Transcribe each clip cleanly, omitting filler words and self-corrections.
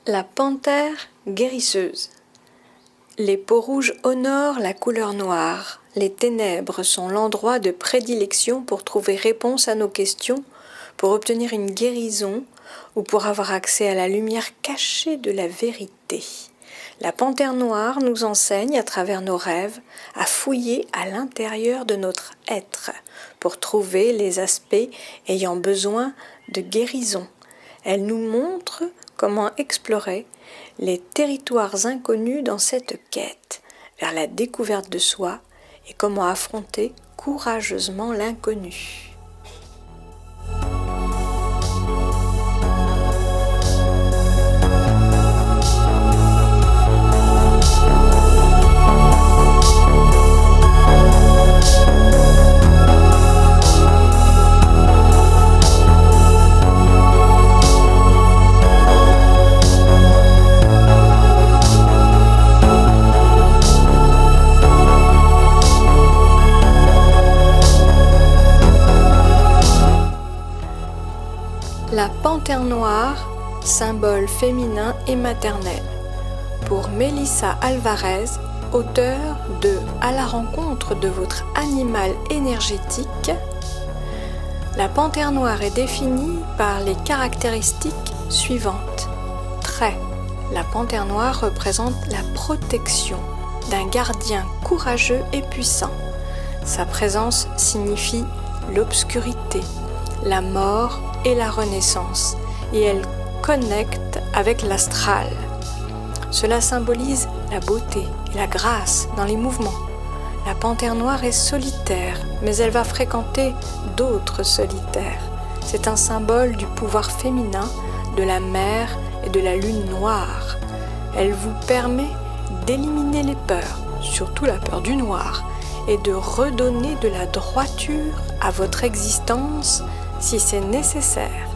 La panthère guérisseuse. Les peaux rouges honorent la couleur noire. Les ténèbres sont l'endroit de prédilection pour trouver réponse à nos questions, pour obtenir une guérison ou pour avoir accès à la lumière cachée de la vérité. La panthère noire nous enseigne à travers nos rêves à fouiller à l'intérieur de notre être pour trouver les aspects ayant besoin de guérison. Elle nous montre comment explorer les territoires inconnus dans cette quête vers la découverte de soi et comment affronter courageusement l'inconnu. La panthère noire, symbole féminin et maternel. Pour Melissa Alvarez, auteure de À la rencontre de votre animal énergétique, la panthère noire est définie par les caractéristiques suivantes. Trait. La panthère noire représente la protection d'un gardien courageux et puissant. Sa présence signifie l'obscurité, la mort et la renaissance, et elle connecte avec l'astral. Cela symbolise la beauté et la grâce dans les mouvements. La panthère noire est solitaire, mais elle va fréquenter d'autres solitaires. C'est un symbole du pouvoir féminin, de la mer et de la lune noire. Elle vous permet d'éliminer les peurs, surtout la peur du noir, et de redonner de la droiture à votre existence si c'est nécessaire.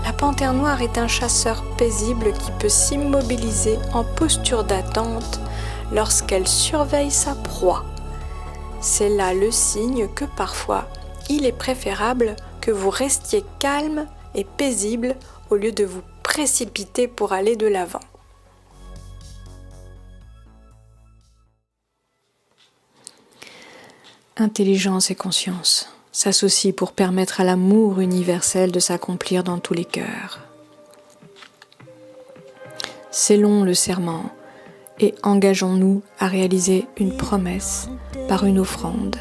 La panthère noire est un chasseur paisible qui peut s'immobiliser en posture d'attente lorsqu'elle surveille sa proie. C'est là le signe que parfois, il est préférable que vous restiez calme et paisible au lieu de vous précipiter pour aller de l'avant. Intelligence et conscience s'associent pour permettre à l'amour universel de s'accomplir dans tous les cœurs. Scellons le serment et engageons-nous à réaliser une promesse par une offrande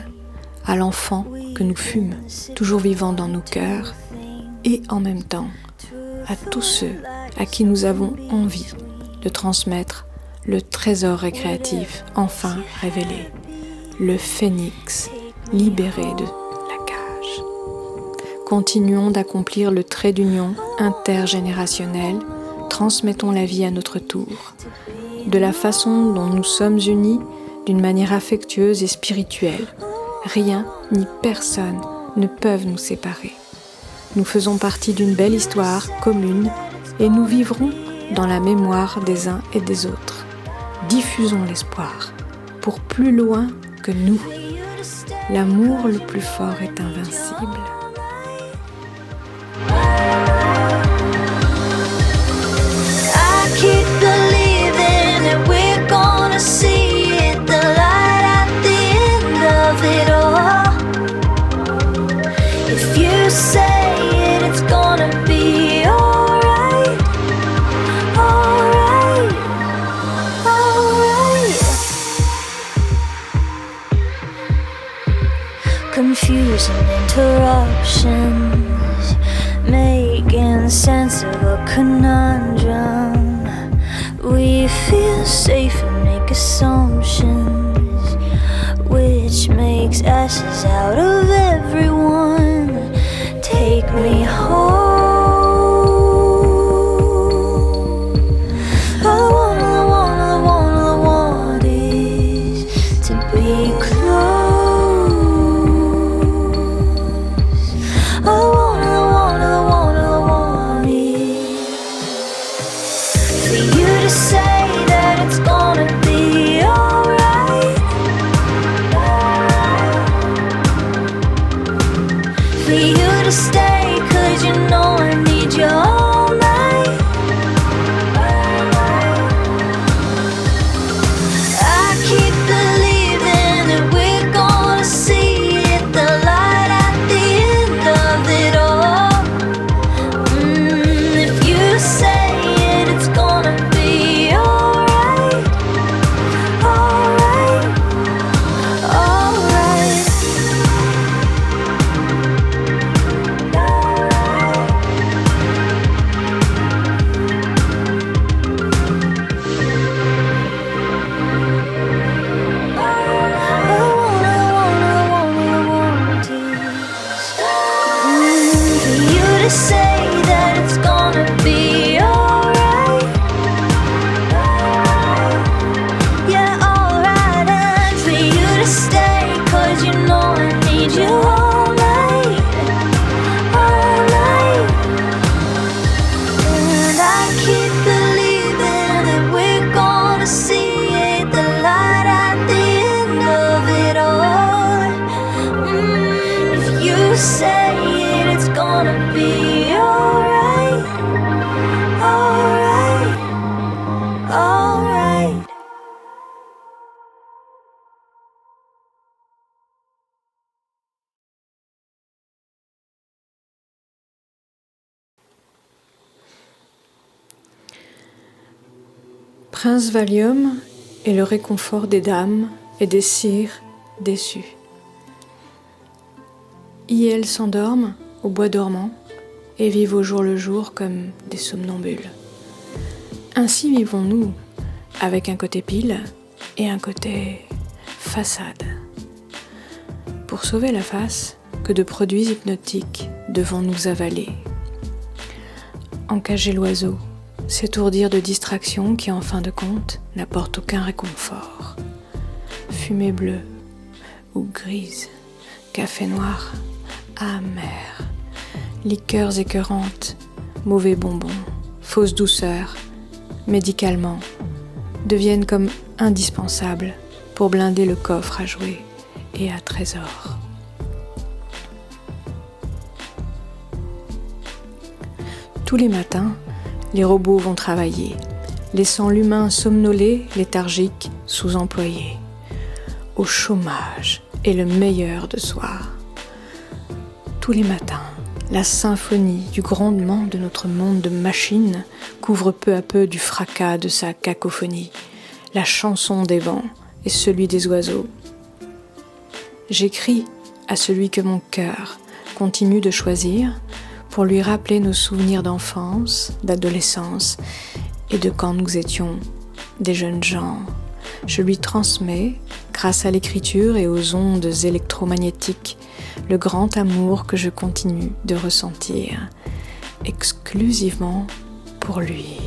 à l'enfant que nous fûmes, toujours vivant dans nos cœurs, et en même temps à tous ceux à qui nous avons envie de transmettre le trésor récréatif enfin révélé, le phénix libéré de Continuons d'accomplir le trait d'union intergénérationnel, transmettons la vie à notre tour. De la façon dont nous sommes unis, d'une manière affectueuse et spirituelle, rien ni personne ne peuvent nous séparer. Nous faisons partie d'une belle histoire commune et nous vivrons dans la mémoire des uns et des autres. Diffusons l'espoir pour plus loin que nous. L'amour le plus fort est invincible. Keep believing that we're gonna see it, the light at the end of it all. If you say it, it's gonna be alright, alright, alright. Confusion, interruptions, making sense of a conundrum. We feel safe and make assumptions, which makes ashes out of everyone. Take me home. All I want is to be close. All I want is for you to say that it's gonna be alright. For you to stay, 'cause you know I need you all night. Prince Valium est le réconfort des dames et des sires déçus. Y elles s'endorment au bois dormant et vivent au jour le jour comme des somnambules. Ainsi vivons-nous, avec un côté pile et un côté façade. Pour sauver la face, que de produits hypnotiques devons-nous avaler? Encager l'oiseau, s'étourdir de distractions qui, en fin de compte, n'apportent aucun réconfort. Fumée bleue ou grise, café noir, amer, liqueurs écœurantes, mauvais bonbons, fausses douceurs, médicalement, deviennent comme indispensables pour blinder le coffre à jouets et à trésors. Tous les matins, les robots vont travailler, laissant l'humain somnolé, léthargique, sous-employé. Au chômage est le meilleur de soi. Tous les matins, la symphonie du grondement de notre monde de machines couvre peu à peu du fracas de sa cacophonie, la chanson des vents et celui des oiseaux. J'écris à celui que mon cœur continue de choisir pour lui rappeler nos souvenirs d'enfance, d'adolescence et de quand nous étions des jeunes gens. Je lui transmets, grâce à l'écriture et aux ondes électromagnétiques, le grand amour que je continue de ressentir, exclusivement pour lui.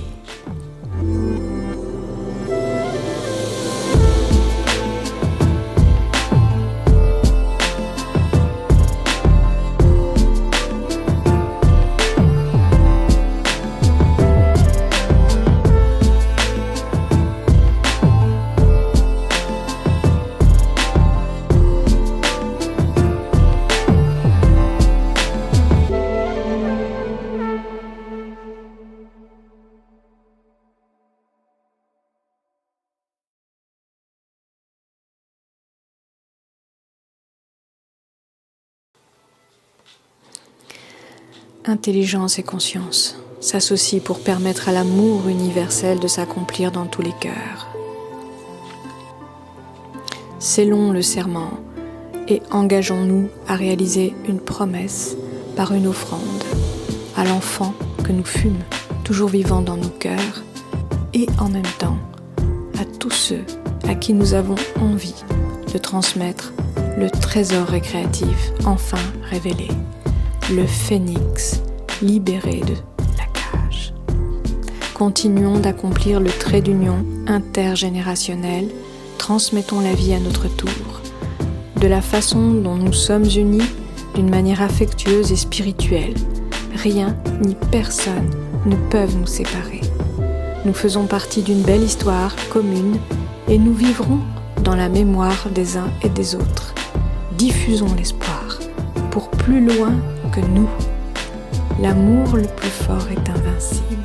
Intelligence et conscience s'associent pour permettre à l'amour universel de s'accomplir dans tous les cœurs. Scellons le serment et engageons-nous à réaliser une promesse par une offrande à l'enfant que nous fûmes, toujours vivant dans nos cœurs, et en même temps à tous ceux à qui nous avons envie de transmettre le trésor récréatif enfin révélé, le phénix libéré de la cage. Continuons d'accomplir le trait d'union intergénérationnel, transmettons la vie à notre tour, de la façon dont nous sommes unis d'une manière affectueuse et spirituelle. Rien ni personne ne peuvent nous séparer. Nous faisons partie d'une belle histoire commune et nous vivrons dans la mémoire des uns et des autres. Diffusons l'espoir pour plus loin que nous. L'amour le plus fort est invincible.